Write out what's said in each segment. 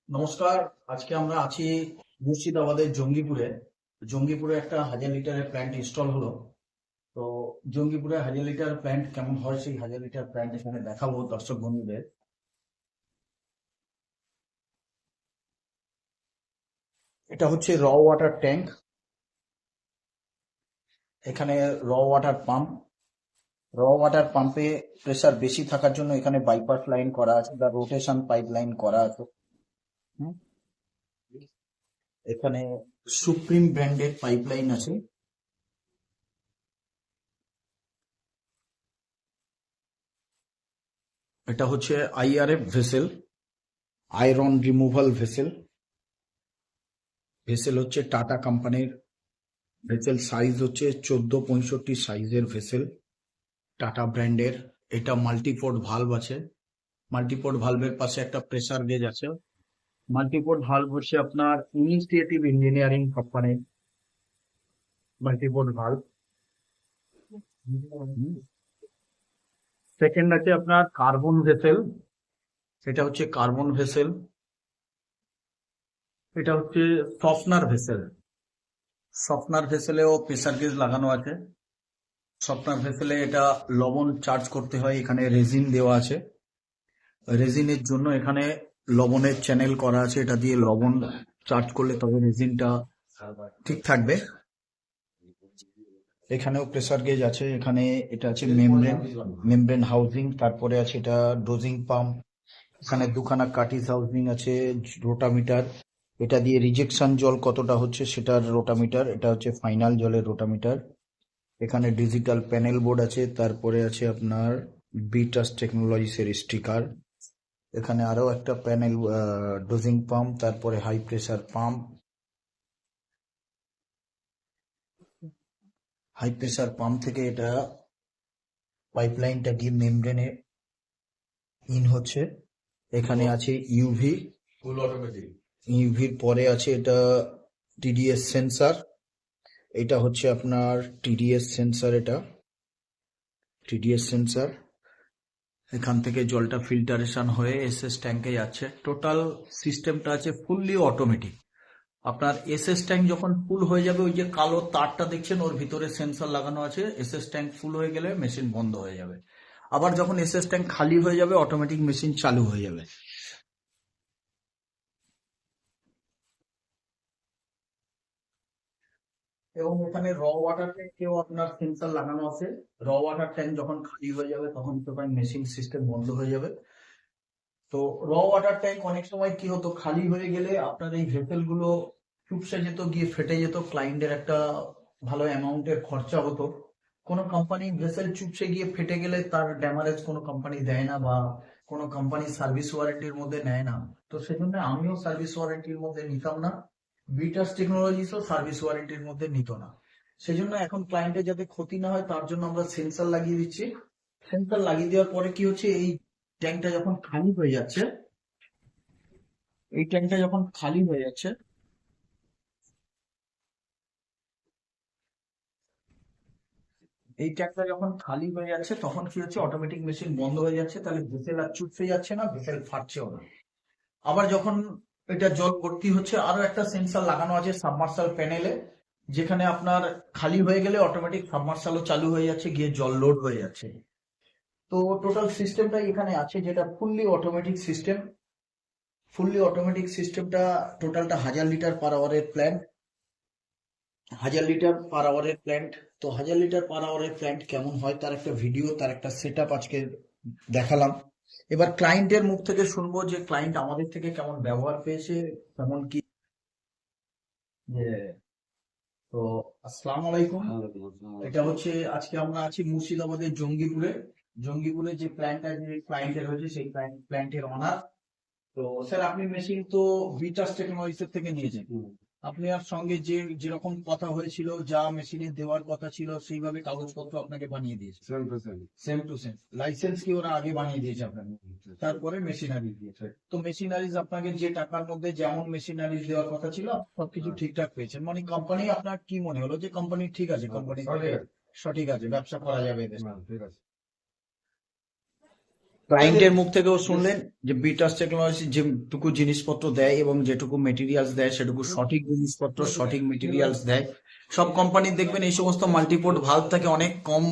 নমস্কার। আজকে আমরা আছি মুর্শিদাবাদের জঙ্গিপুরে। জঙ্গিপুরে একটা 1000 লিটারের প্ল্যান্ট ইনস্টল হলো। তো জঙ্গিপুরে 1000 লিটার প্ল্যান্ট কেমন হয়, সেই 1000 লিটার প্ল্যান্ট এখানে দেখাবো দর্শক বন্ধুদের। এটা হচ্ছে র ওয়াটার ট্যাঙ্ক। এখানে র ওয়াটার পাম্প। র ওয়াটার পাম্পে প্রেসার বেশি থাকার জন্য এখানে বাইপাস লাইন করা আছে বা রোটেশন পাইপ লাইন করা আছে। হুম, এখানে সুপ্রিম ব্র্যান্ডের পাইপ লাইন আছে। এটা হচ্ছে IRF vessel, iron removal vessel. Vessel হচ্ছে টাটা কোম্পানির ভেসেল। সাইজ হচ্ছে 1465 সাইজের ভেসেল, টাটা ব্র্যান্ডের। এটা মাল্টিপোর্ট ভালভ আছে। মাল্টিপোর্ট ভালভের পাশে একটা প্রেসার গেজ আছে। মাল্টিপোর্ট ভালভ হচ্ছে আপনার ইনিশিয়েটিভ ইঞ্জিনিয়ারিং কোম্পানির মাল্টিপোর্ট ভালভ। সেকেন্ড আছে আপনার কার্বন ভেসেল। এটা হচ্ছে কার্বন ভেসেল। এটা হচ্ছে সফটনার ভেসেল। সফটনার ভেসেলেও প্রেসার গেজ লাগানো আছে। সফটনার ভেসেলে এটা লবণ চার্জ করতে হয়। এখানে রেজিন দেওয়া আছে। রেজিনের জন্য এখানে লবণের চ্যানেল করা আছে। এটা দিয়ে লবণ চার্জ করলে তবে রেজিনটা ঠিক থাকবে। এখানেও প্রেসার গেজ আছে। এখানে এটা আছে মেমব্রেন, মেমব্রেন হাউজিং। তারপরে আছে এটা ডোজিং পাম্প। এখানে দুখানা কাটিস হাউজিং আছে, রোটামিটার। এটা দিয়ে রিজেকশন জল কতটা হচ্ছে সেটার রোটামিটার। এটা হচ্ছে ফাইনাল জলের রোটামিটার। এখানে ডিজিটাল প্যানেল বোর্ড আছে। তারপরে আছে আপনার বিটাস টেকনোলজিসের স্টিকার। এখানে আরো একটা প্যানেল, ডোজিং পাম্প, তারপরে high pressure pump. High pressure pump থেকে এটা পাইপলাইনটা গিয়ে মেমব্রেনে ইন হচ্ছে। এখানে আছে ইউভি, ফুল অটোমেটিক। ইউভির পরে আছে এটা টিডিএস সেন্সার। এটা হচ্ছে আপনার টিডিএস সেন্সার। এটা টিডিএস সেন্সার। এখান থেকে জলটা ফিল্টারেশন হয়ে এসএস ট্যাঙ্কে যাচ্ছে। টোটাল সিস্টেমটা আছে ফুললি অটোমেটিক। আপনার এসএস ট্যাঙ্ক যখন ফুল হয়ে যাবে, ওই যে কালো তারটা দেখছেন ওর ভিতরে সেন্সর লাগানো আছে। এসএস ট্যাঙ্ক ফুল হয়ে গেলে মেশিন বন্ধ হয়ে যাবে। আবার যখন এসএস ট্যাঙ্ক খালি হয়ে যাবে, অটোমেটিক মেশিন চালু হয়ে যাবে। এবং এখানে র ওয়াটার ট্যাঙ্কেও আপনার সেন্সর লাগানো আছে। র ওয়াটার ট্যাঙ্ক যখন খালি হয়ে যাবে তখন তো মেশিন সিস্টেম বন্ধ হয়ে যাবে। তো র ওয়াটার ট্যাঙ্ক অনেক সময় কি হতো, খালি হয়ে গেলে আপনার এই ভেসেল গুলো চুপসে যেত, গিয়ে ফেটে যেত। ক্লায়েন্টের একটা ভালো অ্যামাউন্টের খরচা হতো। কোনো কোম্পানি ভেসেল চুপসে গিয়ে ফেটে গেলে তার ড্যামারেজ কোনো কোম্পানি দেয় না, বা কোনো কোম্পানি সার্ভিস ওয়ারেন্টির মধ্যে নেয় না। তো সেজন্য আমিও সার্ভিস ওয়ারেন্টির মধ্যে নিতাম না। বিটাস টেকনোলজিসও সার্ভিস ওয়ারেন্টির মধ্যে নিত না। সেজন্য এখন ক্লায়েন্টের যাতে ক্ষতি না হয় তার জন্য আমরা সেন্সর লাগিয়ে দিচ্ছি। সেন্সর লাগিয়ে দেওয়ার পরে কি হচ্ছে, এই ট্যাঙ্কটা যখন খালি হয়ে যাচ্ছে, এই ট্যাঙ্কটা যখন খালি হয়ে যাচ্ছে, এই ট্যাঙ্কটা যখন খালি হয়ে যাচ্ছে তখন কি হচ্ছে, অটোমেটিক মেশিন বন্ধ হয়ে যাচ্ছে। তাহলে ভেসেল আর চুপসে যাচ্ছে না, ভেসেল ফাটছেও না। আবার যখন এটা জল ভর্তি হচ্ছে, আরো একটা সেন্সর লাগানো আছে সাবমার্সাল প্যানেলে, যেখানে আপনার খালি হয়ে গেলে অটোমেটিক সাবমার্সালও চালু হয়ে যাচ্ছে, গিয়ে জল লোড হয়ে যাচ্ছে। তো টোটাল সিস্টেমটাই এখানে আছে, যেটা fully automatic system. Fully automatic সিস্টেমটা টোটালটা 1000 লিটার পার আওয়ারের প্ল্যান্ট। 1000 লিটার পার আওয়ারের প্ল্যান্ট। তো 1000 লিটার পার আওয়ারের প্ল্যান্ট কেমন হয় তার একটা ভিডিও, তার একটা সেট আপ আজকে দেখালাম। এবার ক্লায়েন্টের মুখ থেকে শুনবো যে ক্লায়েন্ট আমাদের থেকে কেমন ব্যবহার পেয়েছে, কেমন কি। যে তো আসসালামু আলাইকুম। এটা হচ্ছে আজকে আমরা আছি মুর্শিদাবাদের জঙ্গিপুরে। জঙ্গিপুরে যে প্ল্যান্টটা যে ক্লায়েন্টের হয়েছে সেই প্ল্যান্টের অনার। তো স্যার, আপনি মেশিন তো ভিটাস টেকনোলজিস থেকে নিয়েছেন। আপনার সঙ্গে যে যেরকম কথা হয়েছিল, যা মেশিনে দেওয়ার কথা ছিল সেইভাবে কাগজপত্র আপনাকে বানিয়ে দিয়েছে। সেম টু সেম লাইসেন্স কি ওরা আগে বানিয়ে দিয়েছে আপনাকে, তারপরে মেশিনারি দিয়েছে। তো মেশিনারিজ আপনাকে যে টাকার মধ্যে যেমন মেশিনারিজ দেওয়ার কথা ছিল সবকিছু ঠিকঠাক পেয়েছেন। মানে কোম্পানি আপনার কি মনে হলো যে কোম্পানি ঠিক আছে, কোম্পানি সঠিক আছে, ব্যবসা করা যাবে এদের সাথে? ক্লায়েন্টের মুখ থেকেও শুনলেন যে বিটাস টেকনোলজি যেটুকু জিনিসপত্র দেয় এবং যেটুকু মেটেরিয়ালস দেয় সেটুকু সঠিক জিনিসপত্র সঠিক মেটেরিয়ালস দেয়। সব কোম্পানি দেখবেন এই সমস্ত মাল্টিপোর্ট ভাল্ব থাকে অনেক কম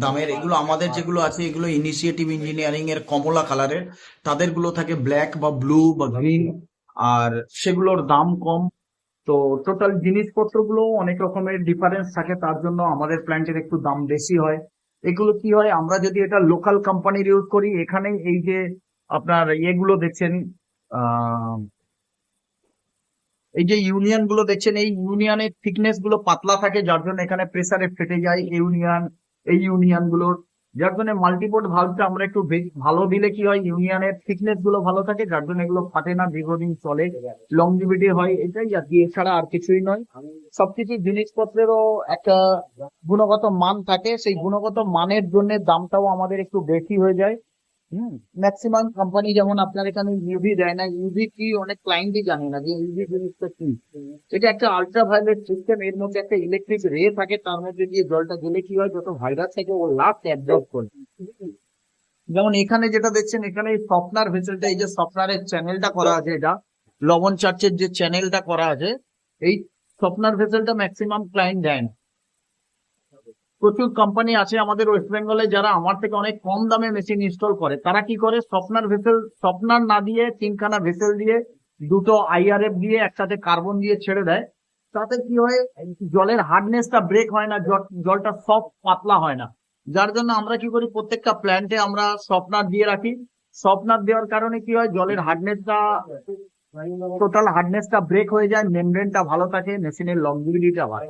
দামের, এগুলো আমাদের যেগুলো আছে এগুলো ইনিশিয়েটিভ ইঞ্জিনিয়ারিং এর কমলা কালারের, তাদেরগুলো থাকে ব্ল্যাক বা ব্লু বা গ্রিন, আর সেগুলোর দাম কম। তো টোটাল জিনিসপত্রগুলো অনেক রকমের ডিফারেন্স থাকে, তার জন্য আমাদের প্ল্যান্টের একটু দাম বেশি হয়। এগুলো কি হয়, আমরা যদি এটা লোকাল কোম্পানির ইউজ করি, এখানে এই যে আপনার ইয়েগুলো দেখছেন, আহ এই যে ইউনিয়ন গুলো দেখছেন, এই ইউনিয়নের থিকনেস গুলো পাতলা থাকে, যার জন্য এখানে প্রেসারে ফেটে যায় এই ইউনিয়ন গুলোর, যার জন্য মাল্টিপোর্ট ভালভটা আমরা একটু ভালো দিলে কি হয়, ইউনিয়নের থিকনেস গুলো ভালো থাকে, যার জন্য এগুলো ফাটে না, দীর্ঘদিন চলে, লংজিভিটি হয়, এটাই আর কি, এছাড়া আর কিছুই নয়। সবকিছু জিনিসপত্রেরও একটা গুণগত মান থাকে, সেই গুণগত মানের জন্য দামটাও আমাদের একটু বেশি হয়ে যায়। ম্যাক্সিমাম কোম্পানি যেমন আপনার এখানে ইউভি দেয় না, ইউভি কি অনেক ক্লায়েন্টই জানে না যে ইউভি জিনিসটা কি। এটা একটা আল্ট্রাভায়োলেট সিস্টেম, এর মধ্যে একটা ইলেকট্রিক রে থাকে, তার মধ্যে দিয়ে জলটা গেলে কি হয়, যত ভাইরাস থাকে ও লাস্ট অ্যাবজর্ব করে। যেমন এখানে যেটা দেখছেন, এখানে সফটনার ভেসেলটা, এই যে সফটনারের চ্যানেলটা করা আছে, এটা লবণ চার্চের যে চ্যানেলটা করা আছে, এই সফটনার ভেসেলটা ম্যাক্সিমাম ক্লায়েন্ট দেয় না। প্রচুর কোম্পানি আছে আমাদের ওয়েস্ট বেঙ্গলে যারা আমার থেকে অনেক কম দামে মেশিন ইনস্টল করে, তারা কি করে, সফটনার না দিয়ে তিনখানা ভেসেল দিয়ে দুটো আইআরএফ দিয়ে একসাথে কার্বন দিয়ে ছেড়ে দেয়। তাতে কি হয়, জলের হার্ডনেসটা ব্রেক হয় না, জলটা সফট পাতলা হয় না। যার জন্য আমরা কি করি, প্রত্যেকটা প্ল্যান্টে আমরা সফটনার দিয়ে রাখি। সফটনার দেওয়ার কারণে কি হয়, জলের হার্ডনেসটা, টোটাল হার্ডনেসটা ব্রেক হয়ে যায়, মেমব্রেনটা ভালো থাকে, মেশিনের লংজিভিটিটা বাড়ে।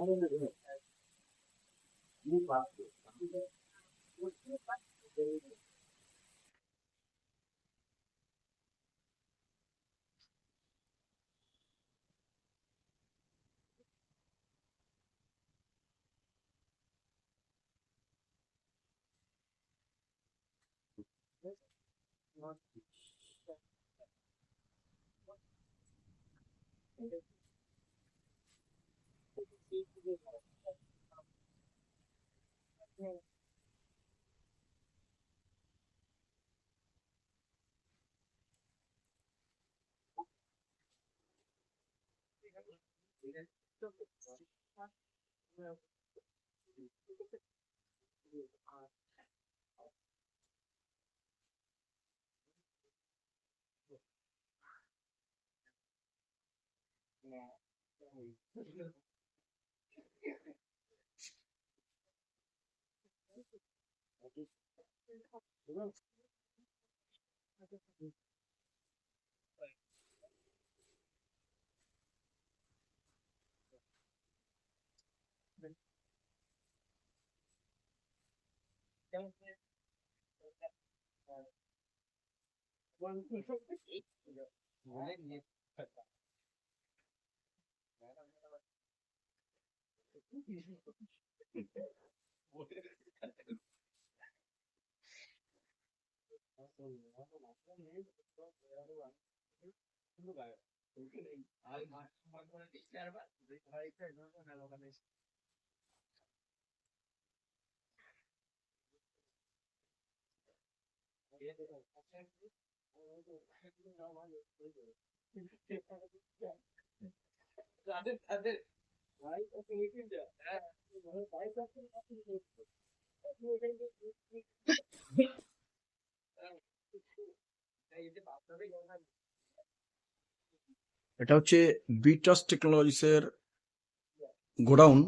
এটা হচ্ছে বিটাস টেকনোলজিস এর গোডাউন।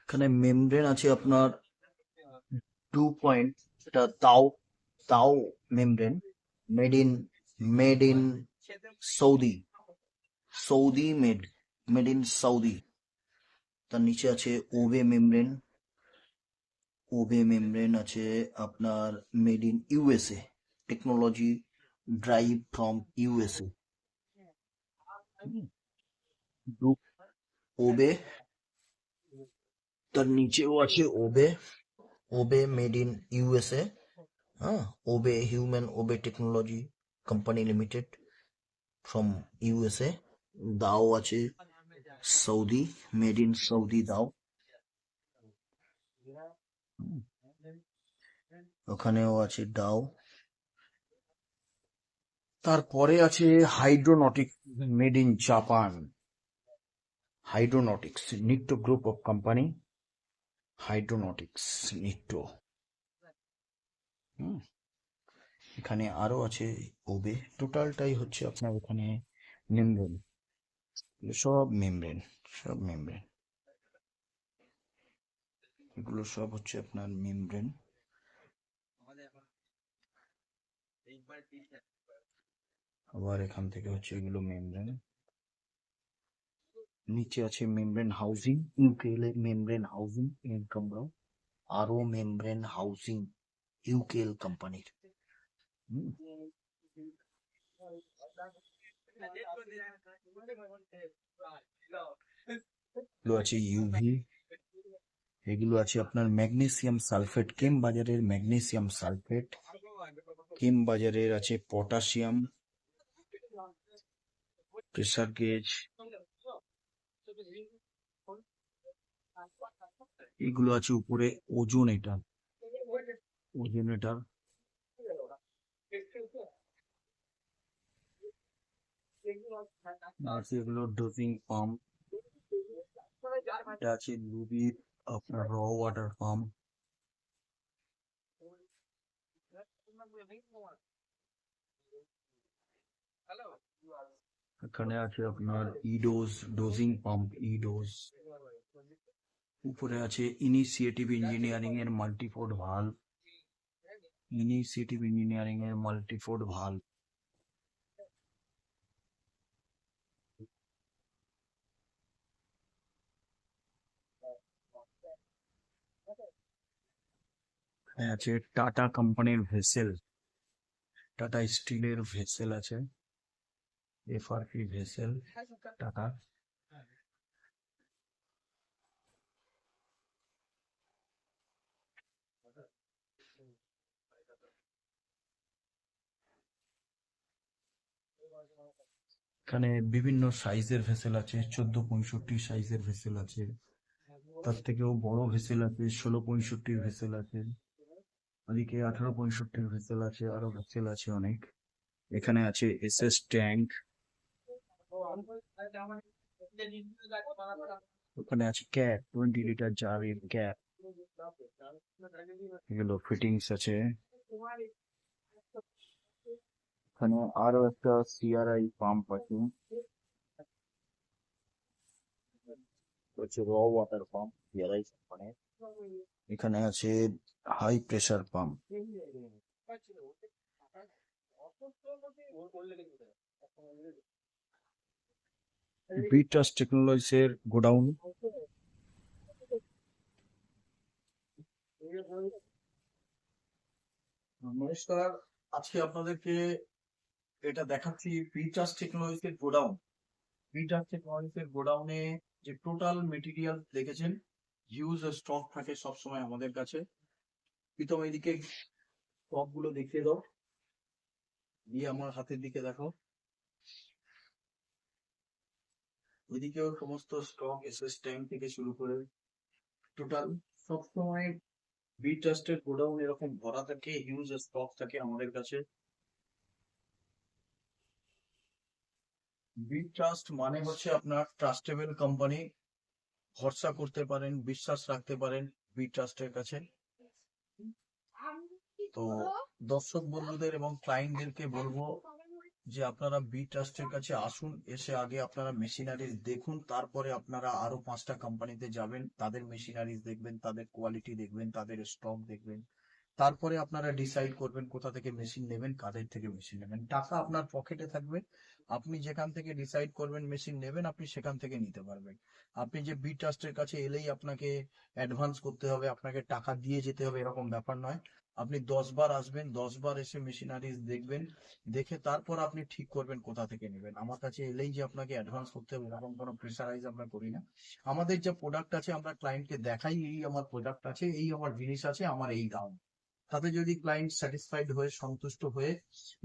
এখানে মেমব্রেন আছে আপনার 2 পয়েন্ট, এটা তাও তাও membrane, made in Saudi, made in Saudi. তার নিচে আছে ওবে মেমব্রেন আছে আপনার made in USA, technology drive from USA. ওবে, তার নিচেও আছে ওবে মেড ইন ইউএসএ, হ্যাঁ, ওবে technology company limited from USA. Dow আছে সৌদি, মেড ইন সৌদি দাও। ওখানেও আছে ডাও। তারপরে আছে Hydranautics, made in Japan, Hydranautics Nitto group of company, Hydranautics Nitto. এখানে আরো আছে ওবে। টোটালটাই হচ্ছে আপনার এখানে মেমব্রেন, সব মেমব্রেন, এগুলো সব হচ্ছে আপনার মেমব্রেন। আবার এখান থেকে হচ্ছে এগুলো মেমব্রেন। নিচে আছে membrane housing, UKL membrane housing income, আরো মেমব্রেন হাউজিং ইউকেএল কোম্পানির। এগুলো আছে ইউভি, এগুলো আছে আপনার ম্যাগনেসিয়াম সালফেট, কেম বাজারের ম্যাগনেসিয়াম সালফেট, কেম বাজারের আছে পটাশিয়াম, প্রেসার গেজ, এগুলো আছে উপরে ওজোনেটার, আছে এগুলো ডোজিং পাম্প, এটা আছে লুবির আপনার র ওয়াটার পাম্প। এখানে আছে আপনার ডোজিং পাম্প ইডোজ। উপরে আছে ইনিশিয়েটিভ ইঞ্জিনিয়ারিং এর মাল্টিপোর্ট ভালভ, আছে টাটা কোম্পানির ভেসেল, টাটা স্টিলের ভেসেল আছে, এফআরপি ভেসেল টাটা। এখানে বিভিন্ন সাইজের ভেসেল আছে, 1465 সাইজের ভেসেল আছে, তার থেকেও বড় ভেসেল আছে, 1665 ভেসেল আছে, ওদিকে 1865 ভেসেল আছে, আরো ভেসেল আছে অনেক। এখানে আছে এসএস ট্যাঙ্ক, ওখানে আছে ক্যাপ, 20 লিটার জারের ক্যাপ, এগুলো ফিটিংস আছে। এখানে আরো একটা সিআরআই পাম্প আছে, হচ্ছে র ওয়াটার পাম্প সিআরআই কোম্পানির। এখানে আছে হাই প্রেসার পাম্প। বিটাস টেকনোলজিস এর গোডাউন। নমস্কার, আজকে আপনাদেরকে এটা দেখাচ্ছি বিটাস টেকনোলজিস এর গোডাউন। বিটাস টেকনোলজিস এর গোডাউনে যে টোটাল মেটেরিয়াল দেখেছেন, হিউজ স্টক থাকে সবসময় আমাদের কাছে। প্রীতম এদিকে স্টক গুলো দেখিয়ে দাও, দিয়ে আমার হাতের দিকে দেখো, ওইদিকেও সমস্ত স্টক এসএস ট্যাঙ্ক থেকে শুরু করে টোটাল সবসময় বি ট্রাস্টের গোডাউন এরকম ভরা থাকে, হিউজ স্টক থাকে আমাদের কাছে। বি ট্রাস্ট মানে হচ্ছে আপনার ট্রাস্টেবল কোম্পানি, ভরসা করতে পারেন, বিশ্বাস রাখতে পারেন বি ট্রাস্টের কাছে। তো দর্শক বন্ধুদের এবং ক্লায়েন্টদেরকে বলবো যে আপনারা বি ট্রাস্টের কাছে আসুন, এসে আগে আপনারা মেশিনারিজ দেখুন, তারপরে আপনারা আরো 5টা কোম্পানিতে যাবেন, তাদের মেশিনারিজ দেখবেন, তাদের কোয়ালিটি দেখবেন, তাদের স্টক দেখবেন, তারপরে আপনারা ডিসাইড করবেন কোথা থেকে মেশিন নেবেন, কাদের থেকে মেশিন নেবেন। টাকা আপনার পকেটে থাকবে, আপনি যেখান থেকে ডিসাইড করবেন মেশিন নেবেন, আপনি সেখান থেকে নিতে পারবেন। আপনি যে বি ট্রাস্টের কাছে এলেই আপনাকে অ্যাডভান্স করতে হবে, আপনাকে টাকা দিয়ে যেতে হবে, এরকম ব্যাপার নয়। আপনি 10 বার আসবেন, 10 বার এসে মেশিনারিজ দেখবেন, দেখে তারপর আপনি ঠিক করবেন কোথা থেকে নেবেন। আমার কাছে এলেই যে আপনাকে অ্যাডভান্স করতে হবে এরকম কোনো প্রেসারাইজ আমরা করি না। আমাদের যে প্রোডাক্ট আছে আমরা ক্লায়েন্টকে দেখাই, এই আমার প্রোডাক্ট আছে, এই আমার জিনিস আছে, আমার এই দাম। তাতে যদি ক্লায়েন্ট স্যাটিসফাইড হয়ে সন্তুষ্ট হয়ে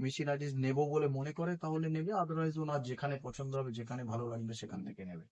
মেশিনারিজ নেবো বলে মনে করে তাহলে নেবে, আদারওয়াইজ ওনার যেখানে পছন্দ হবে, যেখানে ভালো লাগবে সেখান থেকে নেবে।